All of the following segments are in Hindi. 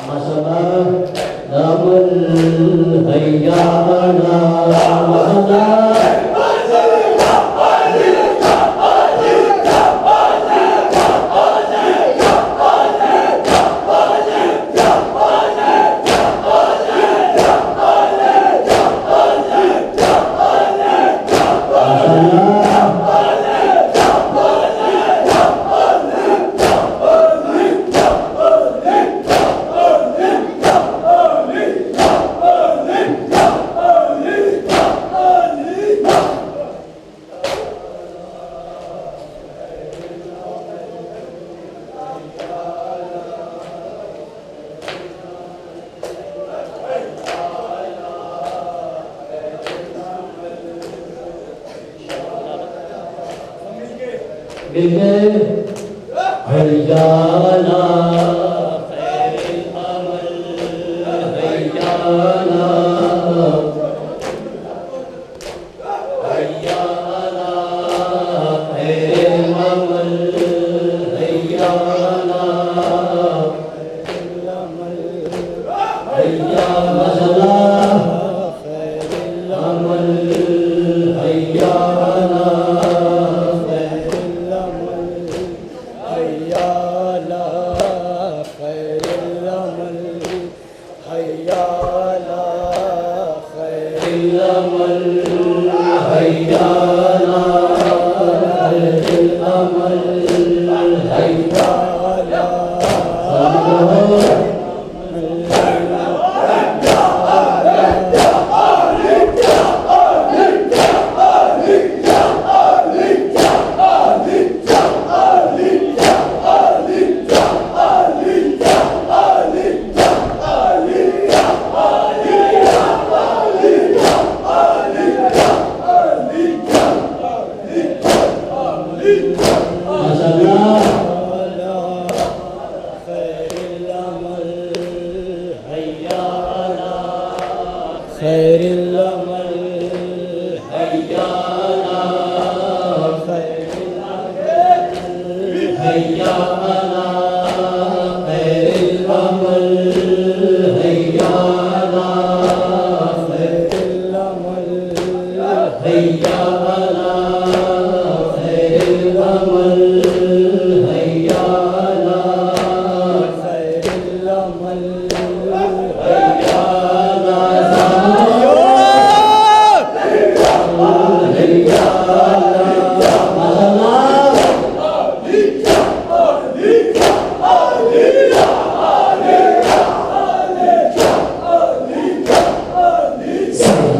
masalah namun hayyana masalah hayyana khairil amal hayyana hayyana khairil amal hayyana hayyana masalah khairil amal hayyana khairil amal hayyana khairil amal hayyana khairil amal hayyana khairil amal hayyana khairil amal hayyana khairil amal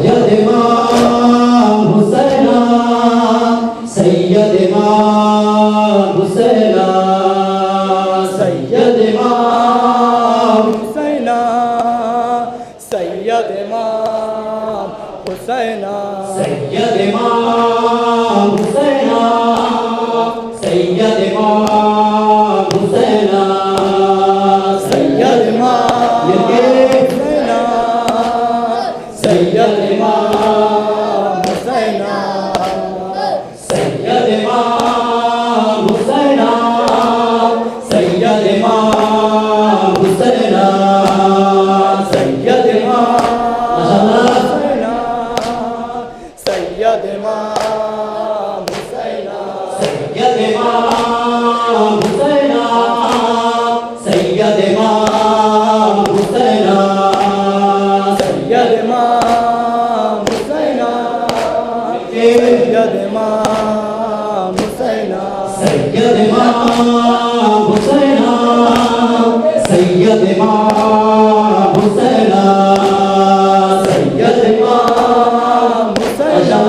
Sayyid Imam Husaina Sayyid Imam Husaina Sayyid Imam Husaina Sayyid Imam Husaina Sayyid Imam Husaina Sayyid Imam Husaina Sayyid Imam Husaina Sayyid Imam Husaina Sayyid Imam Husaina Sayyid Imam Husaina Sayyid Imam Husaina Sayyid Imam Husaina Sayyid Imam Husaina Sayyid Imam Husaina Sayyid Imam Husaina Sayyid Imam Husaina Sayyid Imam Husaina Sayyid Imam Husaina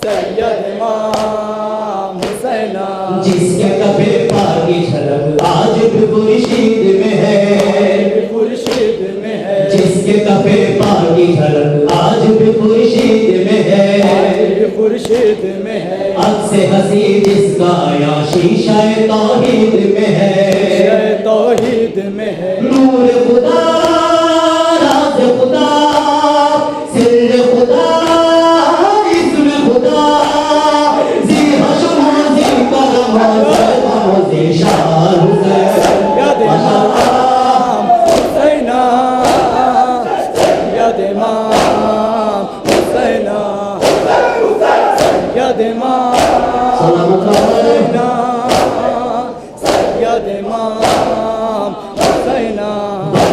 Sayyid Imam Husaina जिसके कफे पार की झलक आज भी खुर्शीद में है खुर्शीद में है जिसके कफे पार की झलक आज भी खुर्शीद में है खुर्शीद में है अक्से हसी जिसका या शीशा तौहीद में है तौहीद में है नूर खुदा राज खुदा सिर खुदा इस्म खुदा जी हशम जी करम जी शान हुसैना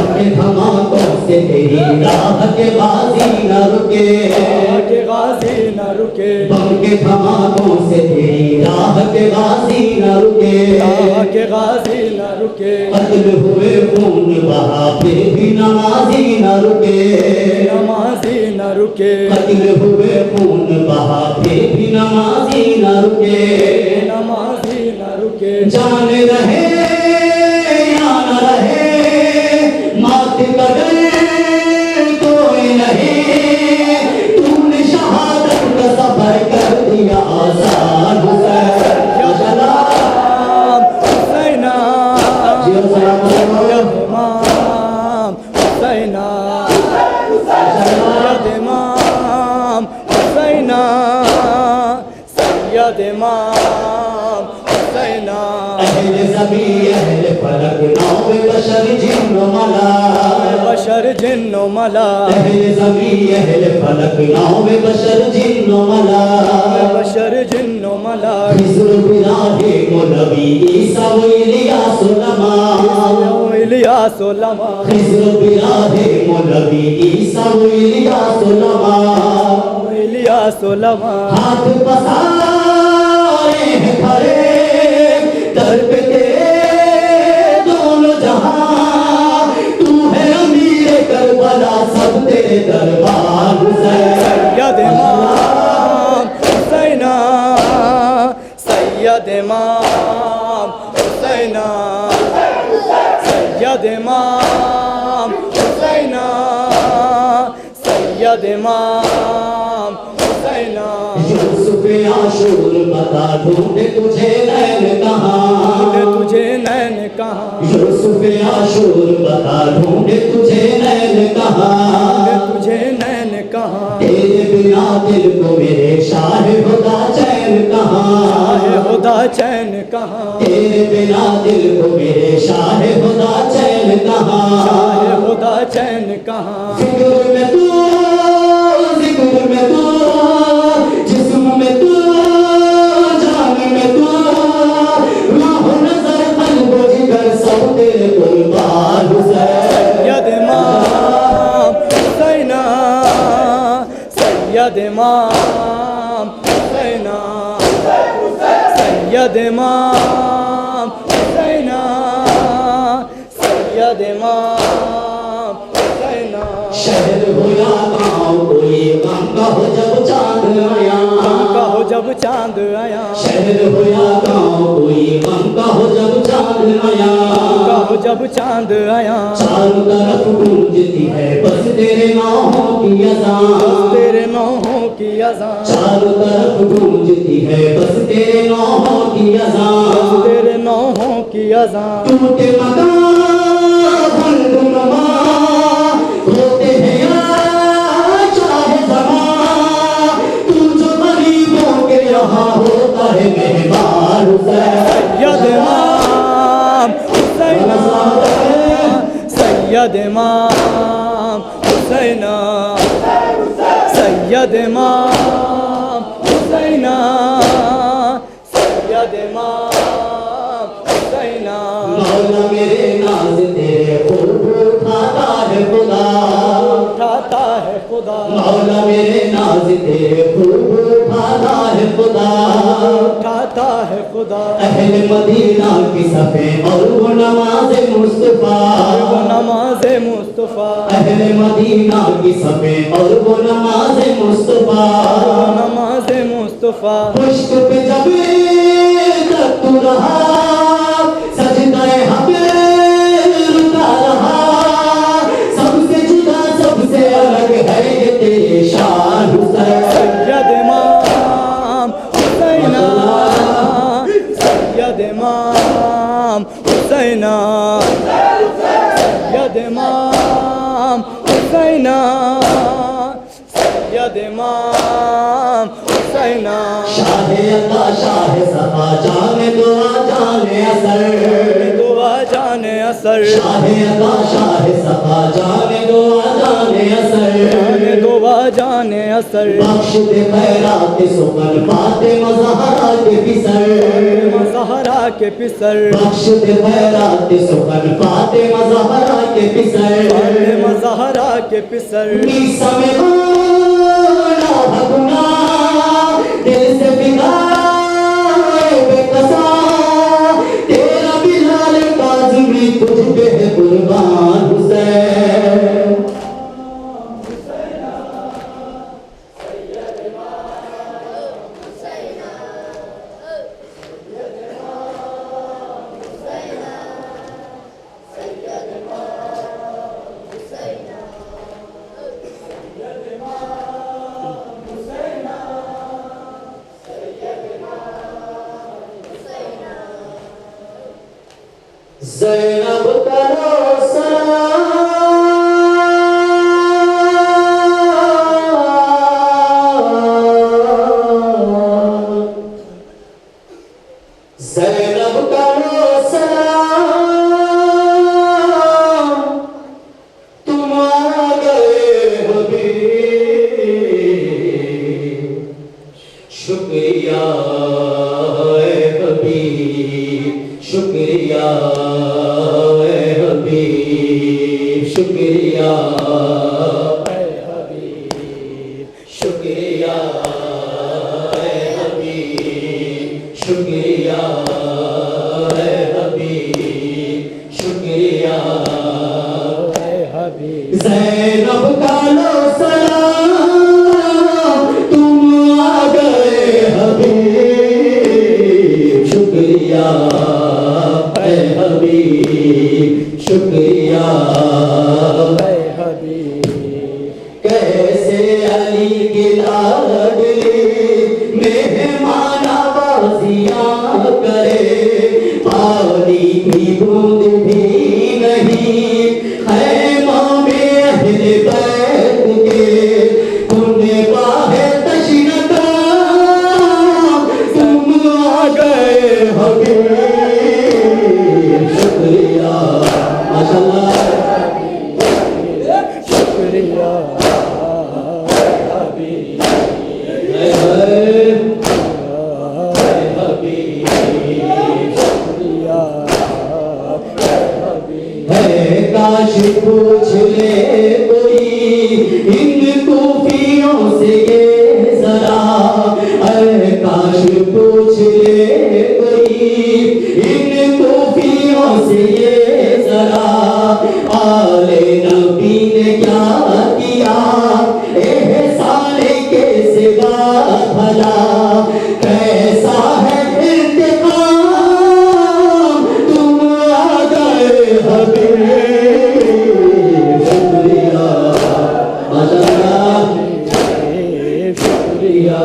के धमाकों से तेरी राह के गाजी न रुके के गाजी न रुके बम के धमाकों से तेरी राह के गाजी न रुके के गाजी न रुके कत्ल हुए खून बहा फिर भी नमाजी न रुके नमाजी न रुके कत्ल हुए खून बहा फिर भी नमाजी न रुके नमाजी न रुके जान रहे या न रहे मात कदर कोई नहीं तूने शहादत का सफर कर दिया आसान हुसैना हुसैना सैयद इमाम हुसैना सैयद इमाम हुसैना अहले ज़मीन अहले फलक नौ बशर जिन्न मला बशर जिन्न मला अहले ज़मीन अहले फलक नौ बशर जिन्न मला बशर जिन्न मला हिज़्र बिलाहे नबी ईसा व इलियास उलमा इलियास उलमा हिज़्र बिलाहे नबी ईसा व इलियास उलमा इलियास उलमा हाथ पसारे हैं खड़े दर पे तेरे दोनों जहां तू है अमीर करबला सब तेरे दरबार सैयद इमाम हुसैना सैयद इमाम हुसैना सैयद इमाम हुसैना सैयद इमाम हुसैना यूसुफ आशूर बता ढूंढे तुझे नैन कहाँ तुझे नैन कहाँ यूसुफ आशूर बता ढूंढे तुझे नैन कहाँ तुझे नैन कहाँ तेरे बिना दिल को मेरे शाह खुदा चैन कहाँ खुदा चैन कहाँ तेरे बिना दिल को मेरे शाह खुदा चैन कहाँ खुदा चैन कहाँ फिक्र में तू जिक्र में तू जिस्म में तू जान में तू राह नजर कल्ब जिगर सब तेरे कुर्बान सैयद इमाम हुसैना सैयद इमाम हुसैना सैयद इमाम हुसैना सैयद इमाम हुसैना शहर हो या गाँव कोई गम का हो जब चांद आया गम का हो जब चांद आया शहर हो या गाँव कोई गम का हो जब चांद आया का हो जब चांद आया चारों तरफ गूंजती है बस तेरे नामों की अज़ान तेरे नामों की अज़ान चारों तरफ गूंजती है बस तेरे नामों की अज़ान तेरे नामों की अज़ान टूटे मकान बुलंदुमा होते हैं यार चाहे ज़मां तू जो गरीबों के यहाँ होता है मेहमान सैयद इमाम हुसैना सैयद इमाम हुसैना सैयद इमाम हुसैना सैयद इमाम हुसैना मौला मेरे नाज़ तेरे खूब उठाता है खुदा उठाता है खुदा मौला मेरे नाज़ तेरे खूब उठाता है खुदा उठाता है खुदा अहले मदीना की सफ़े और वो नमाज़े मुस्तफ़ा अहले मदीना की सफ़े और वो नमाज़े मुस्तफ़ा पुश्क पे जब तक तू रहा सजदाए हक़ रुका रहा सबसे जुदा सबसे अलग है ये तेरी शान सैयद इमाम हुसैना सैयद इमाम हुसैना सैयद इमाम हुसैना सैयद इमाम हुसैना शाह अता शाह सफा जाने दुआ जाने असर दुआ जाने असर शाह अता शाह सफा जाने दुआ जाने असर हुआ जाने असर। बख्श दे खैरात सुमन फातिमा ज़हरा के फिसर, ज़हरा के फिसर। बख्श दे खैरात सुमन फातिमा ज़हरा के फिसर, फातिमा ज़हरा के फिसर। मीसा में बोला भगुना दिल से बिगाए बेकसा, तेरा बिलाल काज़मी तुझ पे है कुर्बान हुसैन। ज़ैनब करो सलाम, ज़ैनब करो सलाम, तुम आ गए हबीब, शुक्रिया ए हबीब, शुक्रिया शुक्रिया शुक्रिया शुक्रिया शुक्रिया ज़ैनब का लो सलाम, तुम आ गए हबीब, शुक्रिया हबीब, शुक्रिया हबीब। कैसे अली की लाडली मेहमान नवाजियां करे, पानी की बूंद भी नहीं खैमा में अहले बैत के, तुमने बाहे तशरीफ़ तुम आ गए हबीब, शुक्रिया माशाअल्लाह, शुक्रिया हबीब, शुक्रिया है। काश पूछ ले कोई इन खूफियों से ये जरा, अरे काश पूछ ले कोई इन खूफियों से ये जरा, आले नबी ने क्या किया एहसान के सिवा भला, कैसा है इंतकाम तुम आ गए हबीब, शुक्रिया माशाअल्लाह, शुक्रिया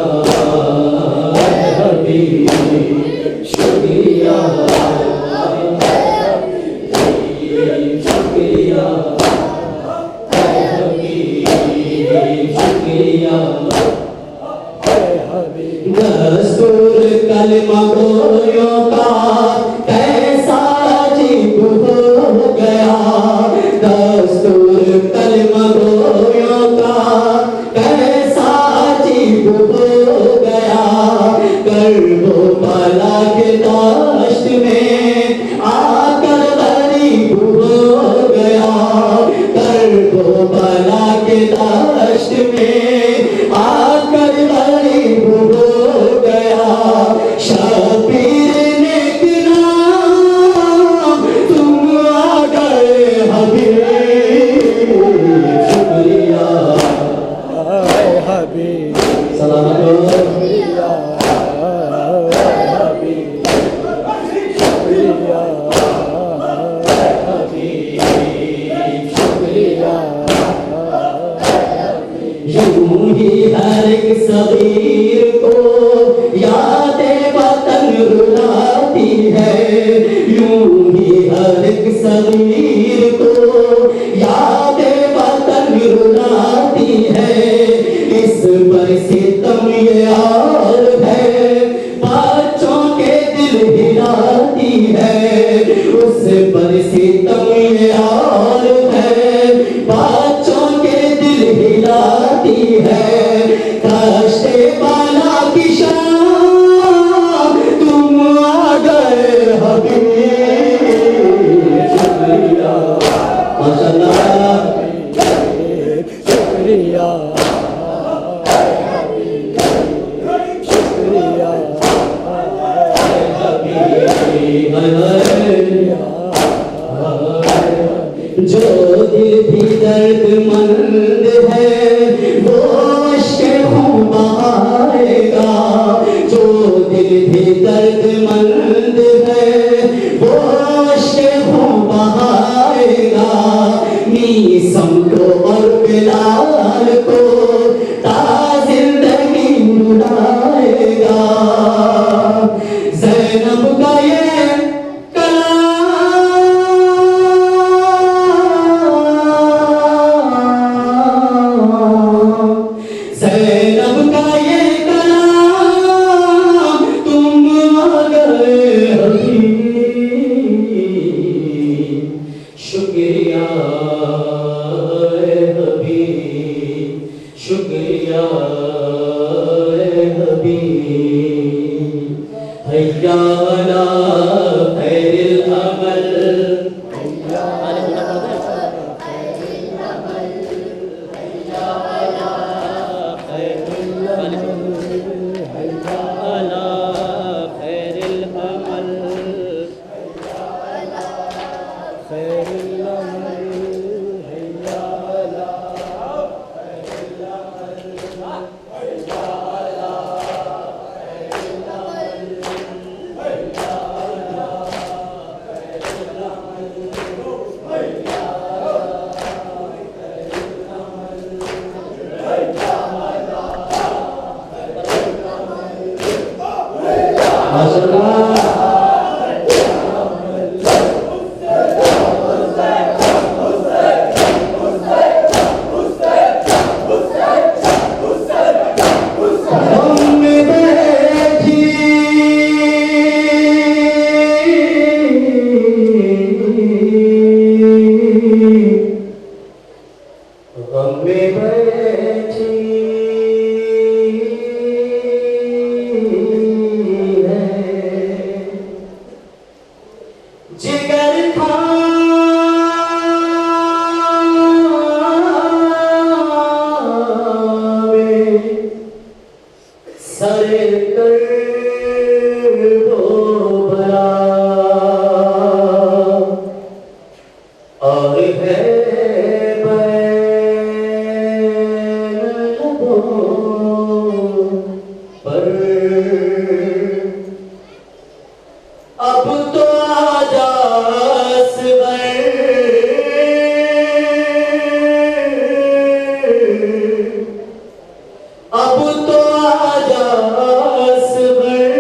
हबीब, शुक्रिया शुक्रिया शुक्रिया दस्तूर कलमा गोयों का कैसा अजीब हो गया, दस्तूर कलमा गोयों का कैसा अजीब हो गया, कर्बो बला के दाश्त में आकर गरीब हो गया, कर्बो बला के दाश्त में आकर गरीब हो गया, शबीर नेक नाम तुम आ गए हबीब, शुक्रिया हबीब, सलाम शुक्रिया हबीब, शुक्रिया हबीब, शुक्रिया। यूं ही हर एक सगीर को यादें वतन रुलाती है, यूं ही हर एक सगीर को यादें वतन रुलाती है, इस पर सितम ये और है बच्चों के दिल हिलाती है, उस पर सितम ये और है बच्चों के दिल हिलाती शुक्रिया माशाअल्लाह शुक्रिया शुक्रिया जो दिल भी दर्दमंद है वो अश्के खून बहाएगा जो दिल भी दर्दमंद है वो अश्के खून बहाएगा मीसम को और बिलाल को ताज़िंदगी उड़ाएगा ज़ैनब का ये ज़ैनब का ये कलाम तुम आ गए हबीब शुक्रिया हबीब शुक्रिया हबीब हैया अला खैरिल अमल जिगर था सरे कर दो बरा और है बैन लबों पर अब तो आजा असगर अब तो आजा असगर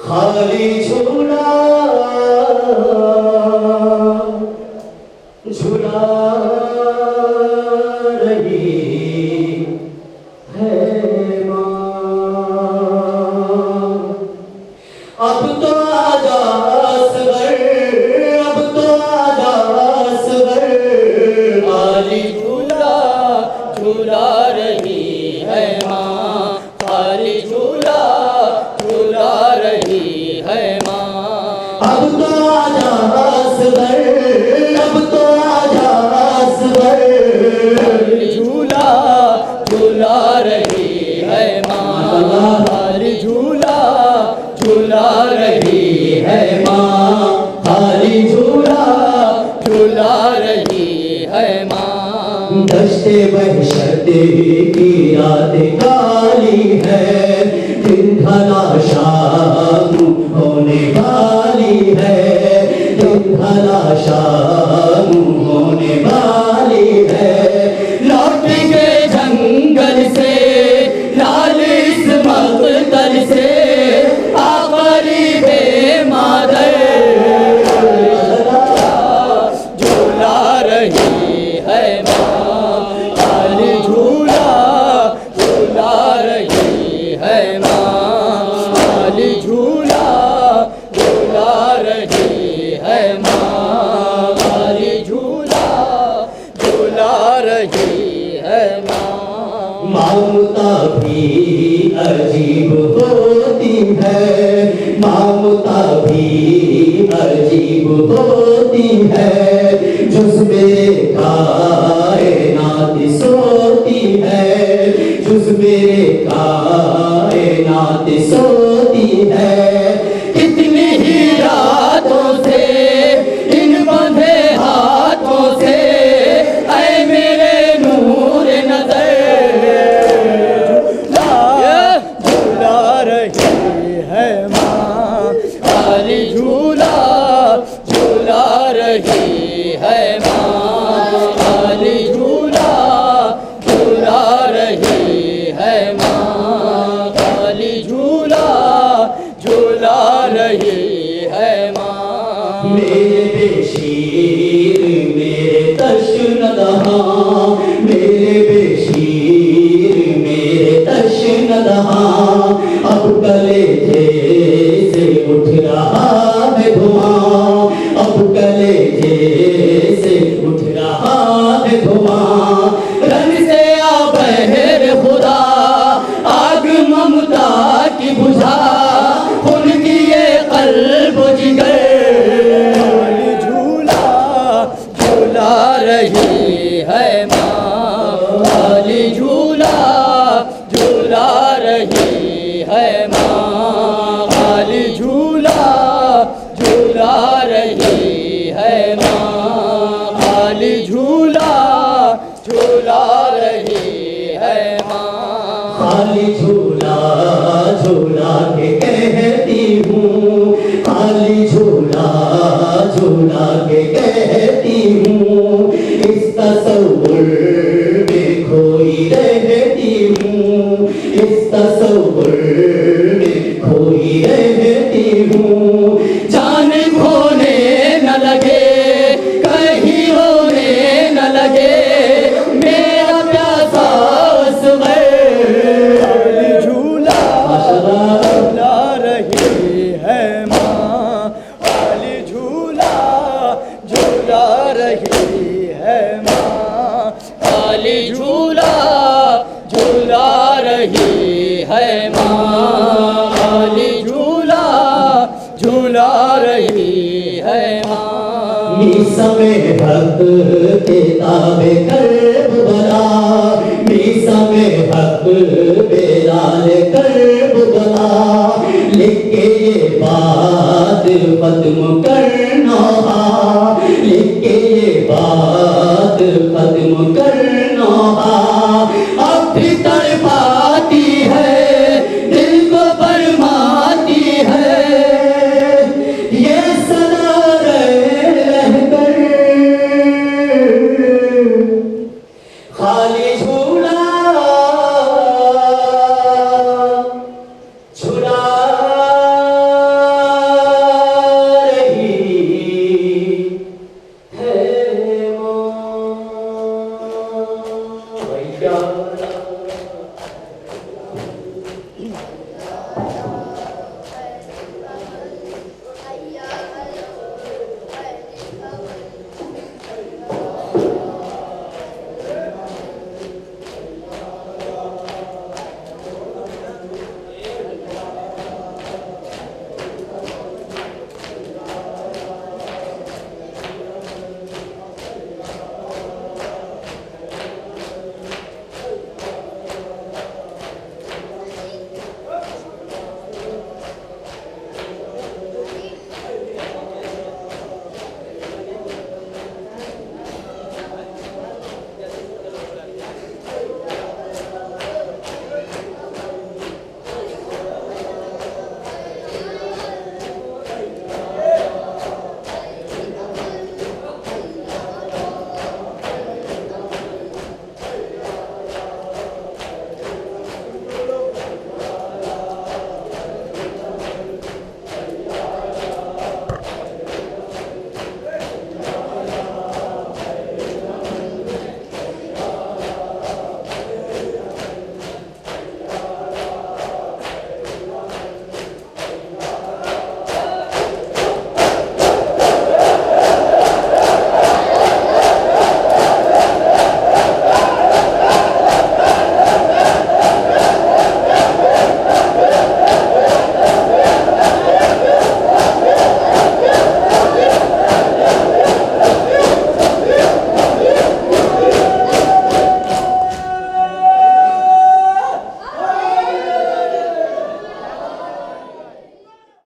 खाली झूला झूला रही है अब तो आजा असगर अब तो आजा असगर खाली झूला झूला रही है माँ खाली झूला झूला रही है माँ अब तो आजा असगर अब तो आजा असगर खाली झूला झूला रही है माँ खाली झूला झूला रही है माँ खाली झूला झूला रही है माँ दश्ते बहशत की रात काली है दिन ढला शाम होने वाली है दिन ढला शाम होने वाली है लौट के जंगल से लाल इस मक़तल से आखरी बेमादर झूला रही है माँ खाली झूला झूला रही है माँ खाली झूला झूला रही है माँ खाली झूला झूला रही है माँ ममता भी अजीब होती है, ममता भी अजीब होती है, जुज़्बे कायनात सोती है, जुज़्बे कायनात सोती है। कितनी ही रातों से इन बंधे हाथों से ऐ मेरे नूर नजर झूला रही है माँ काली, झूला झूला रही है माँ काली, झूला झूला रही है माँ काली, झूला झूला रही है माँ। मेरे बेशीर मेरे तश्नदहा, मेरे बेशीर मेरे तश्नदहा, अब कलेजे से उठ रहा है धुआं, अब कलेजे से उठ रहा है धुआं। रन से आ बहर खुदा आग ममता की बुझा, खून की ये कल्ब जिगर काली, झूला झूला रही है माँ काली, झूला झूला रही है माँ काली, झूला झूला रही है माँ काली, झूला झूला रही है माँ। खाली झूला झूला के कहती हूँ, खाली झूला झूला के कहती हूँ, इस तसव्वुर में खोई रहती हूँ, इस तसव्वुर में खोई रहती हूँ। जान खोने न लगे कहीं होने न लगे मेरा प्यासा असग़र। काली, झूला झूला रही है माँ काली, झूला झूला रही है माँ काली, झूला झूला रही है माँ काली, झूला झूला रही है माँ। मीसा में हक के ताबे करबला, मीसा में हक बेलाल करबला, लिख के ये बात खत्म करना, लिख के ये बात खत्म करना।